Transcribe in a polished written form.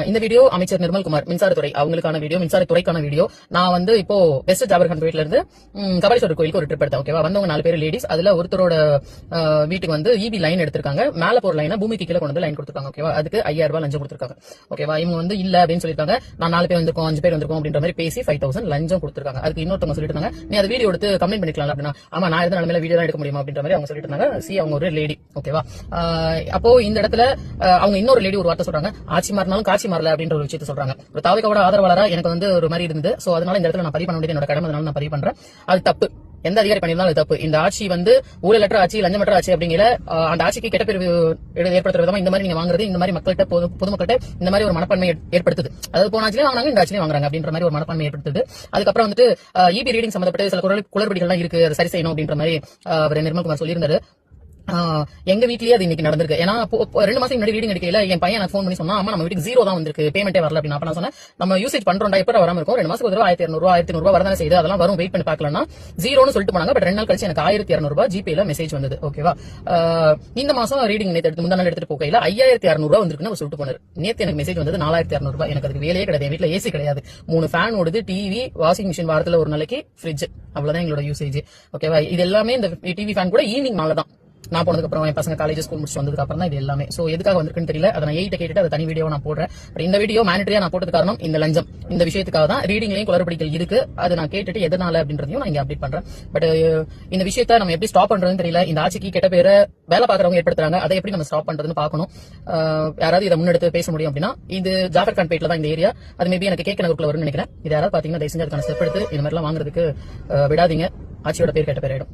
இந்த வீடியோ அமைச்சர் நிர்மல்குமார் மின்சாரத்துறை அவங்களுக்கான வீடியோ, மின்சாரத்துறைக்கான வீடியோ. நான் வந்து இப்போ வெஸ்ட் ஜாபர்கான் வீட்ல இருந்து கபாலீஸ்வரர் கோயிலுக்கு ஒரு ட்ரிப் எடுத்தேன். ஓகேவா, வந்தவங்க 4 பேர் லேடிஸ். அதுல ஒருத்தரோட வீட்டுக்கு வந்து இபி லைன் எடுத்திருக்காங்க. மேல போற லைனை பூமிக்கு கீழே கொண்டு வந்து லைன் கொடுத்துருக்காங்க. ஓகேவா, அதுக்கு 5000 ரூபாய் லஞ்சம் கொடுத்துருக்காங்க. ஓகேவா, இவங்க வந்து இல்ல அப்படின்னு சொல்லிருக்காங்க. நான் 4 பேர் வந்திருக்கோம், 5 பேர் வந்திருக்கோம் அப்படின்ற மாதிரி பேசி 5000 லஞ்சம் கொடுத்துருக்காங்க. அதுக்கு இன்னொருத்தவங்க சொல்லிட்டு இருந்தாங்க, நீ அதை வீடியோ எடுத்து கம்ப்ளைண்ட் பண்ணிக்கலாம் அப்படின்னா, ஆமா நான் எந்த நிலைமையில வீடியோ தான் எடுக்க முடியுமா அப்படின்ற மாதிரி அவங்க சொல்லிட்டு இருந்தாங்க. அவங்க ஒரு லேடி. ஓகேவா, அப்போ இந்த இடத்துல அவங்க இன்னொரு லேடி ஒரு வார்த்தை சொல்றாங்க, ஆட்சி மாறினாலும் காட்சி மாறல அப்படின்ற ஒரு விஷயத்தை சொல்றாங்க. ஒரு தாவேக்காவோட ஆதரவாளரா எனக்கு வந்து ஒரு மாதிரி இருந்தது. சோ அதனால இந்த இடத்துல நான் பதிவு பண்ண வேண்டியது என்னோட கடமை, அதனால நான் பதிவு பண்றேன். அது தப்பு, எந்த அதிகாரி பண்ணியிருந்தாலும் அது தப்பு. இந்த ஆட்சி வந்து ஊழலற்ற ஆட்சி, லஞ்சமற்ற ஆட்சி அப்படிங்கிற அந்த ஆட்சிக்கு கெட்ட பேர் ஏற்படுத்துற விதமா இந்த மாதிரி நீங்க வாங்குறது, இந்த மாதிரி மக்கள்கிட்ட பொதுமக்கள்கிட்ட இந்த மாதிரி ஒரு மனப்பான்மை ஏற்படுத்துது. அதாவது போன ஆட்சியிலே வாங்கினாங்க, இந்த ஆட்சியிலே வாங்குறாங்க அப்படின்ற மாதிரி ஒரு மனப்பான்மை ஏற்படுத்துது. அதுக்கப்புறம் வந்துட்டு இபி ரீடிங் சம்பந்தப்பட்ட சில குளறுபடிகள் இருக்கு, அதை சரி செய்யணும் அப்படின்ற மாதிரி அவர் நிர்மல்குமார் சொல்லியிருந்தாரு. எங்க வீட்லயே அது இன்னைக்கு நடந்திருக்கு. ஏன்னா 2 மாசம் முன்னாடி ரீடிங் அடிக்கல என் பையன் எனக்கு ஃபோன் பண்ணி சொன்னா, அம்மா நம்ம வீட்டுக்கு 0 தான் வந்திருக்கு, பேமெண்டே வரல அப்படின்னு. அப்ப நான் சொன்னேன், நம்ம யூசேஜ் பண்றோம்டா, எப்ப வராம இருக்கும், 2 மாசத்துக்கு ஒரு 1200 ரூபாய் 1500 ரூபாய் வரதானே செய்யுது, அதெல்லாம் வரும், வெயிட் பண்ணி பார்க்கலாம்னா 0ன்னு சொல்லிட்டு போனாங்க. பட் 2 நாள் கழிச்சு எனக்கு 1200 ரூபாய் ஜிபேல மெசேஜ் வந்தது. ஓகேவா, இந்த மாசம் ரீடிங் நேத்து எடுத்து முந்தா நாள் எடுத்துட்டு போகையில 5600 ரூபாய் வந்திருக்குன்னு அவர் சொல்லிட்டு போனாரு. நேத்து எனக்கு மெசேஜ் வந்தது 4600 ரூபாய். எனக்கு அதுக்கு வேலையே கிடையாது, என் வீட்டுல ஏசி கிடையாது, 3 ஃபேன் ஓடுது, டிவி, வாஷிங் மிஷின், வாரத்துல ஒரு நாளைக்கு ஃப்ரிட்ஜ், அவ்வளவுதான் எங்களோட யூசேஜ். ஓகேவா, இது எல்லாமே இந்த டிவி ஃபேன் கூட ஈவினிங் மேல தான், நான் போனதுக்கு அப்புறம் என் பசங்க காலேஜ் ஸ்கூல் முடிச்சு வந்ததுக்கு அப்புறம் தான் இது எல்லாமே. சோ எதுக்காக வந்திருக்குன்னு தெரியல, அதை நான் 8 கேட்டுட்டு அதை தனி வீடியோ நான் போடுறேன். பட் இந்த வீடியோ மேனிட்டரியா நான் போட்டது காரணம் இந்த லஞ்சம், இந்த விஷயத்துக்காக தான். ரீடிங்லயும் குளறுபடிகள் இருக்கு, அது நான் கேட்டுட்டு எதனால அப்படின்றதையும் நான் இங்க அப்டேட் பண்றேன். பட் இந்த விஷயத்தை நம்ம எப்படி ஸ்டாப் பண்றதுன்னு தெரியல. இந்த ஆட்சிக்கு கெட்ட பேரை வேலை பாக்குறவங்க ஏற்படுத்துறாங்க, அதை எப்படி நம்ம ஸ்டாப் பண்றதுன்னு பாக்கணும். யாராவது இதை முன்னெடுத்து பேச முடியும் அப்படின்னா, இது ஜாஃபர்கான் பேட்ல தான் இந்த ஏரியா, அது மேபி எனக்கு கேட்க நகருக்குள்ள வரும்னு நினைக்கிறேன். இது யாராவது பாத்தீங்கன்னா தயவு செஞ்சு அதுக்கான ஸ்டெப் எடுத்து இந்த மாதிரி எல்லாம் வாங்குறதுக்கு விடாதீங்க, ஆட்சியோட பேர் கெட்ட பேர் ஆயிடும்.